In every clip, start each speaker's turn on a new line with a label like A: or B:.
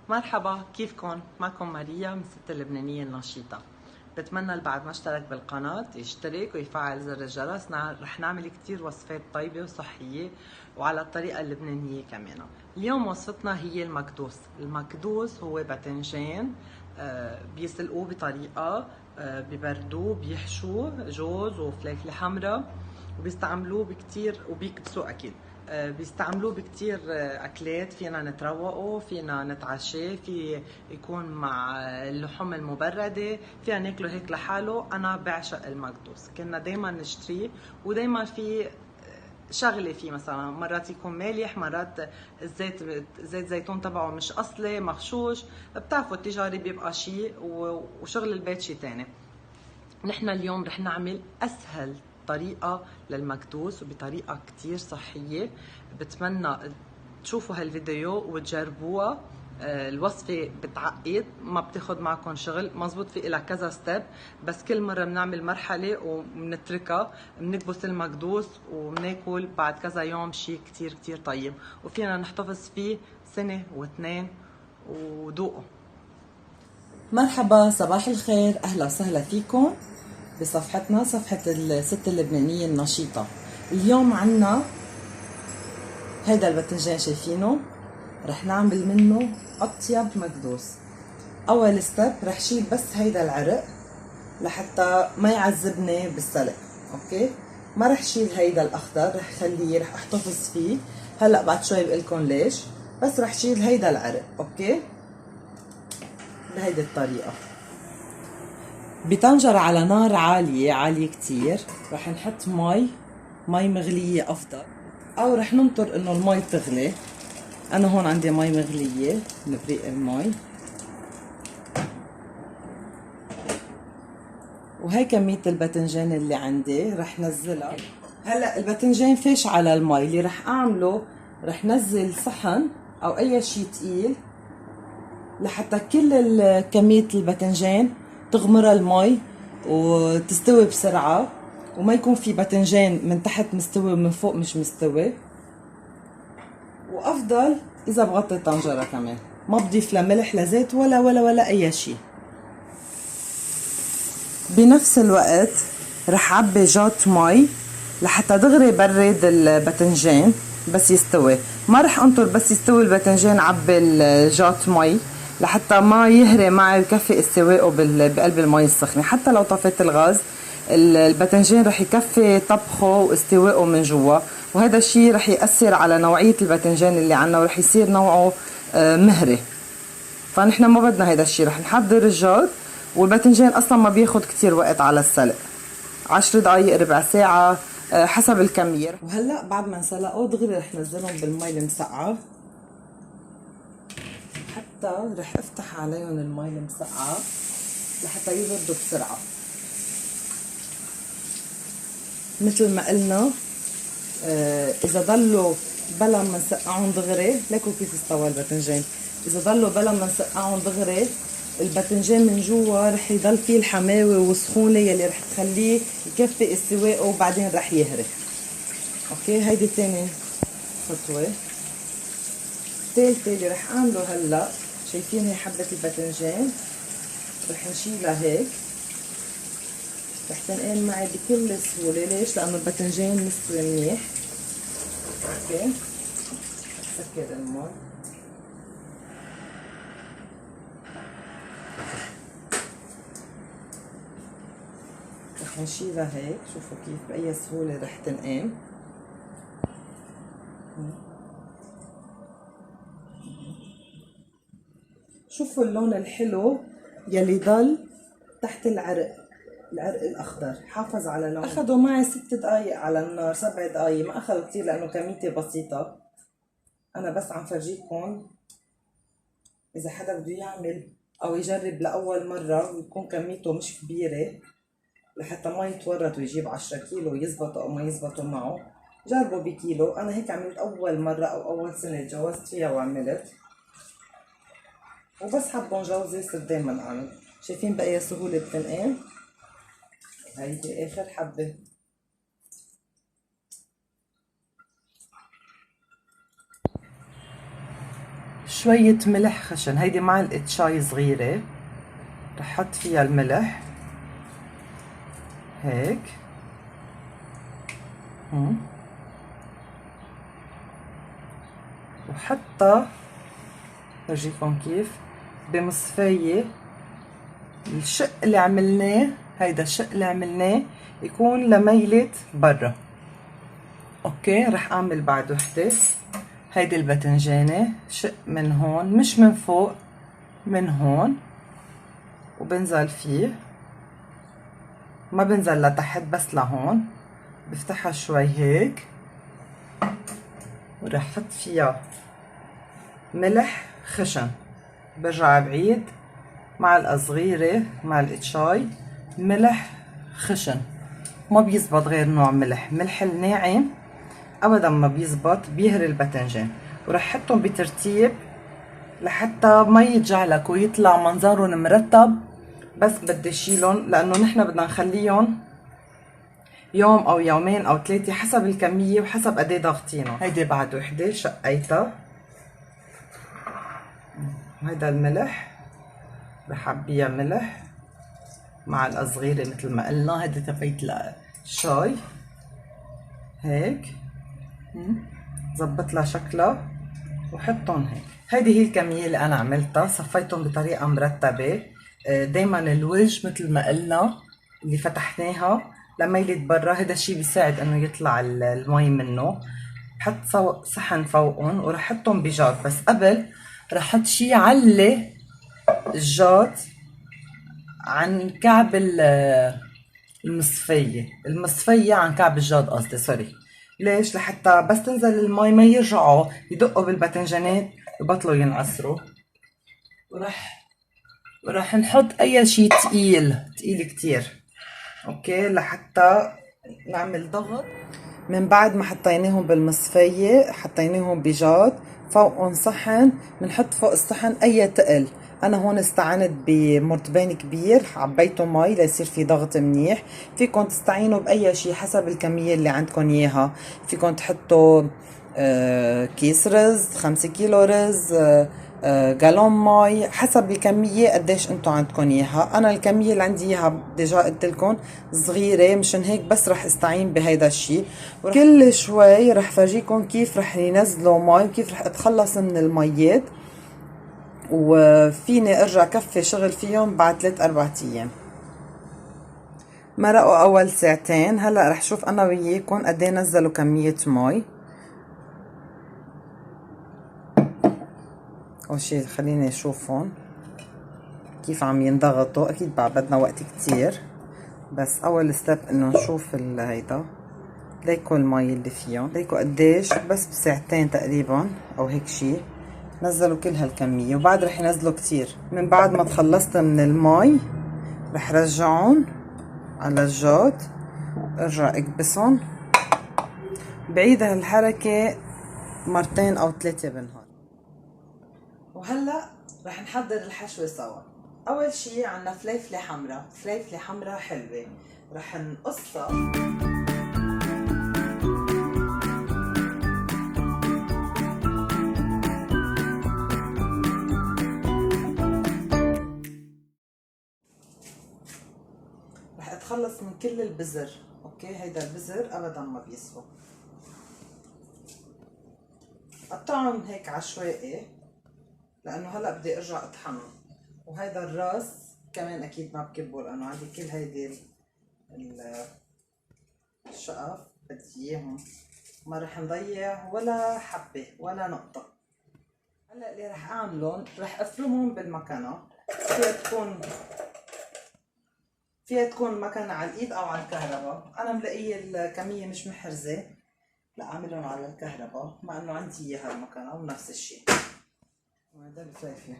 A: مرحبا، كيفكن؟ معكم ماريا من ست اللبنانية النشيطة. بتمنى اللي بعد ما اشترك بالقناة يشترك ويفعل زر الجرس. رح نعمل كتير وصفات طيبة وصحية وعلى الطريقة اللبنانية كمان. اليوم وصفتنا هي المكدوس. المكدوس هو باذنجان بيسلقوه بطريقة، ببردوه، بيحشوه جوز وفليفلة حمراء، وبيستعملوه بكتير وبيكبسوه أكيد. بيستعملوه بكتير اكلات، فينا نتروقه، فينا نتعشاه، في يكون مع اللحوم المبرده، فينا ناكله هيك لحاله. انا بعشق المكدوس، كنا دايما نشتريه، ودايما في شغله فيه، مثلا مرات يكون مالح، مرات زيت زيتون تبعه مش اصلي مغشوش. بتعرفوا التجاري بيبقى شيء وشغل البيت شيء تاني. نحن اليوم رح نعمل اسهل طريقة للمكدوس وبطريقة كتير صحية. بتمنى تشوفوا هالفيديو وتجربوها. الوصفة بتعقد، ما بتاخد معكم شغل، مزبوط في إلها كذا ستيب، بس كل مرة بنعمل مرحلة وبنتركها. بنكبس المكدوس وبناكل بعد كذا يوم شي كتير كتير طيب، وفينا نحتفظ فيه سنة واثنين. وذوقوا. مرحبا، صباح الخير، اهلا وسهلا فيكم بصفحتنا، صفحة الست اللبنانية النشيطة. اليوم عنا هيدا الباذنجان، شايفينه؟ رح نعمل منه اطيب مكدوس. اول ستيب رح شيل بس هيدا العرق لحتى ما يعذبني بالسلق. اوكي، ما رح شيل هيدا الاخضر، رح خليه، رح احتفظ فيه. هلا بعد شوي بقلكن ليش، بس رح شيل هيدا العرق. اوكي، بهيدي الطريقة. بطنجرة على نار عالية عالية كتير رح نحط مي مغلية أفضل، أو رح ننطر إنه المي تغلي. أنا هون عندي مي مغلية، نبريق المي، وهي كمية الباذنجان اللي عندي رح نزلها. هلا الباذنجان فاش على المي، اللي رح أعمله رح نزل صحن أو أي شي تقيل لحتى كل كمية الباذنجان تغمر المي وتستوي بسرعة، وما يكون في باذنجان من تحت مستوي ومن فوق مش مستوي. وافضل اذا بغطي الطنجرة كمان، ما بضيف لا ملح لا زيت ولا اي شيء. بنفس الوقت رح عبي جات مي لحتى دغري برد الباذنجان بس يستوي. ما رح انطر بس يستوي الباذنجان عبي الجات مي لحتى ما يهري معي ويكفي استوائه بقلب المي السخنة. حتى لو طفيت الغاز، الباذنجان رح يكفي طبخه واستوائه من جوا، وهذا الشيء رح يأثر على نوعية الباذنجان اللي عنا ورح يصير نوعه مهري. فنحن ما بدنا هيدا الشيء، رح نحضر الجاد. والباذنجان اصلا ما بياخد كتير وقت على السلق، 10 دقايق ربع ساعة حسب الكمية. وهلا بعد ما انسلقوا دغري رح نزلهم بالمي المسقعة، حتى رح افتح عليهم المي المسقعة لحتى يبردوا بسرعة. مثل ما قلنا، اذا ضلوا بلا ما نسقعهم دغري، ليكوا كيف استوى الباذنجان. اذا ضلوا بلا ما نسقعهم دغري، الباذنجان من جوا رح يضل فيه الحماوه والسخونه يلي رح تخليه يكفي استوائه وبعدين رح يهري. اوكي، هيدي تاني خطوه. الثالثه اللي رح اعمله هلا، شايفين هي حبه الباذنجان، رح نشيلها هيك، رح تنقل معي بكل سهوله. ليش؟ لانه الباذنجان مستوي منيح. اوكي، سكر المي. رح نشيلها هيك، شوفوا كيف بأي سهولة رح تنقام. شوفوا اللون الحلو يلي ضل تحت العرق الأخضر، حافظ على لونه. أخذوا معي 6 دقايق على النار، 7 دقايق، ما أخذوا كتير لأنه كميتي بسيطة. أنا بس عم فرجيكم إذا حدا بده يعمل أو يجرب لأول مرة ويكون كميته مش كبيرة لحتى ما يتورط ويجيب 10 كيلو ويزبطوا او ما يزبطوا معه، جربوا بكيلو. انا هيك عملت اول مرة او اول سنة تجوزت فيها وعملت، وبس حبوا جوزي صرت دايما اعمل. شايفين بأي سهولة بتنقل. هيدي اخر حبة. شوية ملح خشن، هيدي معلقة شاي صغيرة رح حط فيها الملح هيك. وحطها فرجيكم كيف بمصفاية. الشق اللي عملناه، هيدا الشق اللي عملناه يكون لميلة برا. اوكي، رح اعمل بعد وحدة. هيدي الباذنجانة شق من هون، مش من فوق، من هون، وبنزل فيه، ما بنزل لتحت بس لهون. بفتحها شوي هيك، ورح حط فيها ملح خشن. برجع بعيد معلقة صغيرة، معلقة شاي ملح خشن. ما بيزبط غير نوع ملح الناعم ابدا ما بيزبط، بيهري الباذنجان. ورح حطهم بترتيب لحتى ما يتجعلك ويطلع منظرهم مرتب. بس بدي شيلهم لانه نحن بدنا نخليهم يوم او يومين او 3 حسب الكمية وحسب قد ايه ضاغطينه. هيدي بعد وحدة شقيتها. هيدا الملح رح اعبيها ملح، معلقة صغيرة مثل ما قلنا. هيدي تبعت الشاي هيك، زبط لها شكلها وحطهم هيك. هيدي هي الكمية اللي انا عملتها، صفيتهم بطريقة مرتبة. دايما الوجه مثل ما قلنا اللي فتحناها لما يلي برا، هذا الشيء بيساعد انه يطلع المي منه. بحط صحن فوقهم ورح حطهم بجار، بس قبل رح احط شيء علي الجار عن كعب المصفية عن كعب الجاد قصدي، سوري. ليش؟ لحتى بس تنزل المي ما يرجعوا يدقوا بالباذنجانات يبطلوا ينعصروا. ورح نحط اي شيء تقيل كتير، اوكي، لحتى نعمل ضغط. من بعد ما حطيناهم بالمصفية حطيناهم بجاد، فوقهم صحن، بنحط فوق الصحن اي تقل. انا هون استعنت بمرتبان كبير، عبيته مي ليصير في ضغط منيح. فيكم تستعينوا باي شيء حسب الكمية اللي عندكم اياها. فيكم تحطوا كيس رز، 5 كيلو رز، جالون مي، حسب الكمية قديش انتو عندكم اياها. انا الكمية اللي عندي اياها ديجا قلت لكم صغيرة، مشان هيك بس رح استعين بهيدا الشيء. كل شوي رح فرجيكم كيف رح ينزلوا مي وكيف رح اتخلص من الميات، وفيني ارجع كفي شغل فيهم بعد 3-4 ايام. مرقوا اول ساعتين. هلا رح شوف انا وياكم قد ايه نزلوا كمية مي. اول شي خليني اشوفهم كيف عم ينضغطوا. اكيد بعد بدنا وقت كتير، بس اول ستيب انه نشوف هيدا. ليكوا المي اللي فيهم، ليكوا قديش بس بساعتين تقريبا او هيك شي نزلوا كل هالكمية. وبعد رح ينزلوا كتير. من بعد ما تخلصت من المي رح رجعهم على الجاد، ارجع اكبسهم، بعيد هالحركة 2 أو 3 بالنهار. وهلا رح نحضر الحشوة سوا. اول شي عنا فليفلة حمرا حلوة، رح نقصها. رح اتخلص من كل البذر، اوكي. هيدا البذر ابدا ما بيسوى. قطعهم هيك عشوائي لانه هلا بدي ارجع اطحنهم. وهيدا الراس كمان اكيد ما بكبه لانه عندي كل هيدي الشقف بدي اياهم، ما رح نضيع ولا حبة ولا نقطة. هلا اللي رح اعملهم رح افرمهم بالمكنة. فيها تكون مكنة على الايد او على الكهرباء. انا ملاقيه الكمية مش محرزة، لا اعملهم على الكهرباء مع انه عندي اياها المكنة ونفس الشيء. وهذا الفلفل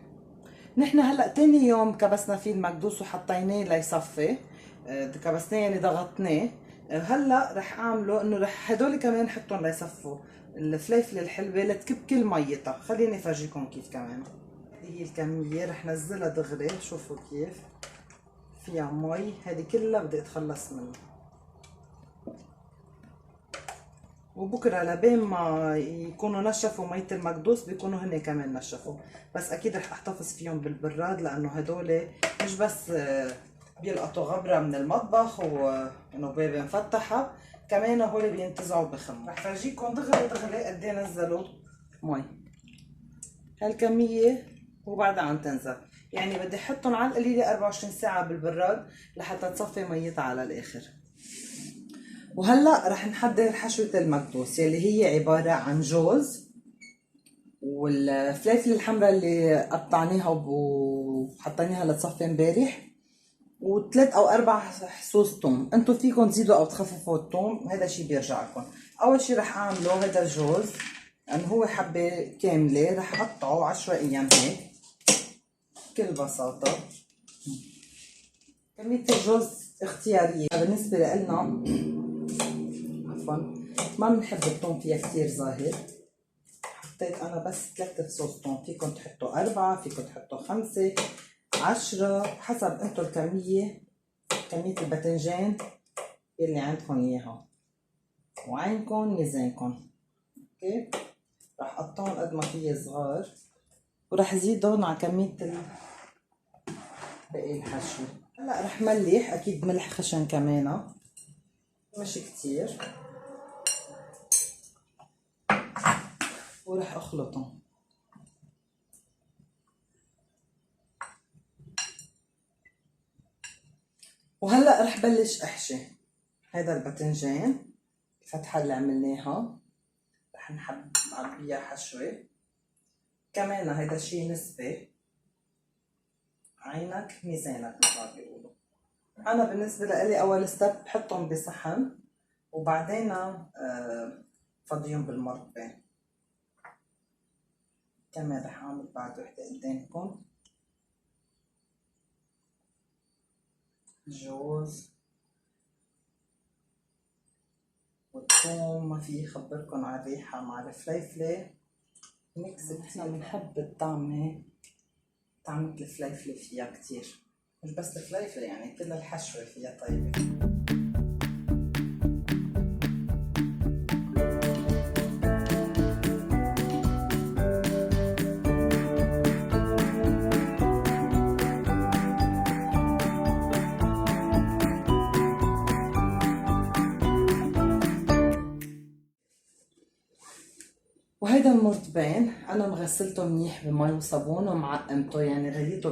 A: نحن هلا تاني يوم كبسنا فيه المكدوس وحطيناه ليصفي. كبسناه يعني ضغطناه. هلا رح اعمله انه رح هدول كمان حطهم ليصفوا الفليفله الحلوه لتكب كل ميتها. خليني افرجيكم كيف كمان. هي الكميه رح نزلها دغري، شوفوا كيف فيها مي. هذه كلها بدي اتخلص منها. وبكره لبين ما يكونوا نشفوا مية المكدوس بيكونوا هن كمان نشفوا. بس اكيد رح احتفظ فيهم بالبراد لانه هدول مش بس بيلقطوا غبرة من المطبخ ونبابة مفتحة، كمان هول بينتزعوا بخم. رح فرجيكم دغري دغري قد ايه نزلوا مي. هالكمية وبعدها عم تنزل، يعني بدي احطهم على القليلة 24 ساعة بالبراد لحتى تصفي ميتها على الاخر. وهلا رح نحضر حشوة المكدوس يلي هي عبارة عن جوز والفليفلة الحمراء اللي قطعناها وحطيناها لتصفي امبارح، وثلاث او اربع حصوص ثوم. انتم فيكم تزيدوا او تخففوا الثوم، هذا الشيء بيرجع لكم. اول شيء رح اعمله هذا الجوز لانه هو حبه كامله، رح اقطعه عشوائيا هيك بكل بساطه. كميه الجوز اختياريه بالنسبه لنا، عفوا ما بنحب الثوم فيها كثير ظاهر. حطيت انا بس 3 فصوص ثوم، فيكم تحطوا 4، فيكم تحطوا 5، 10 حسب انتم كمية الباذنجان اللي عندكم اياها وعينكم ميزانكم. اوكي، رح اقطعهم قد ما فيي صغار ورح زيدهم على كمية باقي الحشو. هلا رح ملح، اكيد ملح خشن كمان مش كتير، ورح اخلطهم. وهلا رح بلش احشي هذا الباذنجان الفتحه اللي عملناها، رح نعبيها حشوه كمان. هيدا الشيء نسبي، عينك ميزانك مثل ما بيقولوا. انا بالنسبه لإلي اول ستيب بحطهم بصحن وبعدين فضيهم بالمرطبه. كمان رح اعمل بعد وحده قدامكم. الجوز والثوم ما في خبركن على الريحه مع الفليفله ميكس. نحن بنحب طعمة الفليفله فيها كتير، مش بس الفليفله يعني كل الحشوه فيها طيبه. وهيدا المرطبين انا مغسلته منيح بمي وصابون ومعقمته، يعني غليته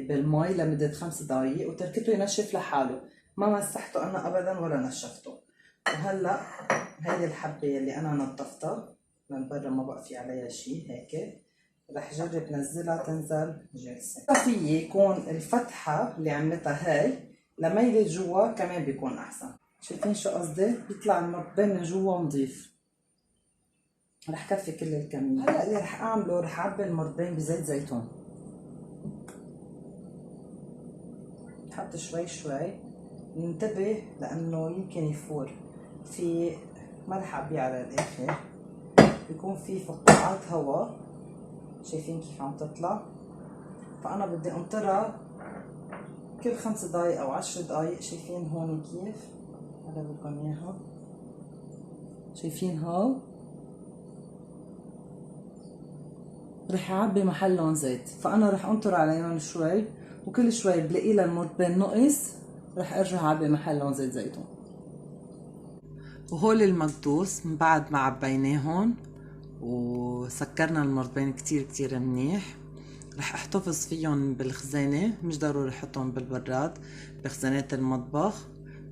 A: بالمي لمده 5 دقائق وتركته ينشف لحاله، ما مسحته انا ابدا ولا نشفته. وهلا هيدي الحبه اللي انا نظفتها من برا ما بقى في عليها شيء هيك، رح جرب نزلها تنزل جالسه. في يكون الفتحه اللي عملتها هاي لميلة جوا كمان بيكون احسن. شايفين شو قصدي؟ بيطلع المرطبين من جوا نظيف. رح كفي كل الكمية. هلا اللي رح اعمله رح اعبي المرطبين بزيت زيتون، نحط شوي شوي، ننتبه لانه يمكن يفور. في ما رح اعبيه على الاخر، بيكون في فقاعات هواء، شايفين كيف عم تطلع؟ فانا بدي انطرها كل 5 دقايق او 10 دقايق. شايفين هون كيف؟ هلا بكم اياها، شايفين هون؟ رح اعبي محلهم زيت، فانا رح انطر عليهم شوي وكل شوي بلاقي لها المرطبين نقص رح ارجع اعبي محلهم زيت زيتون. وهول المكدوس من بعد ما عبيناهم وسكرنا المرطبين كتير كتير منيح، رح احتفظ فيهم بالخزانة، مش ضروري احطهم بالبراد، بخزانات المطبخ.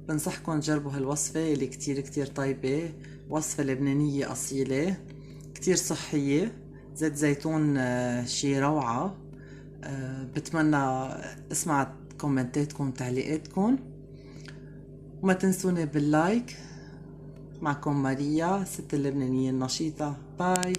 A: بنصحكم تجربوا هالوصفة اللي كتير كتير طيبة، وصفة لبنانية أصيلة كتير صحية، زيت زيتون شي روعة. بتمنى اسمع كومنتاتكم وتعليقاتكم، وما تنسوني باللايك. معكم ماريا ست اللبنانية النشيطة. باي.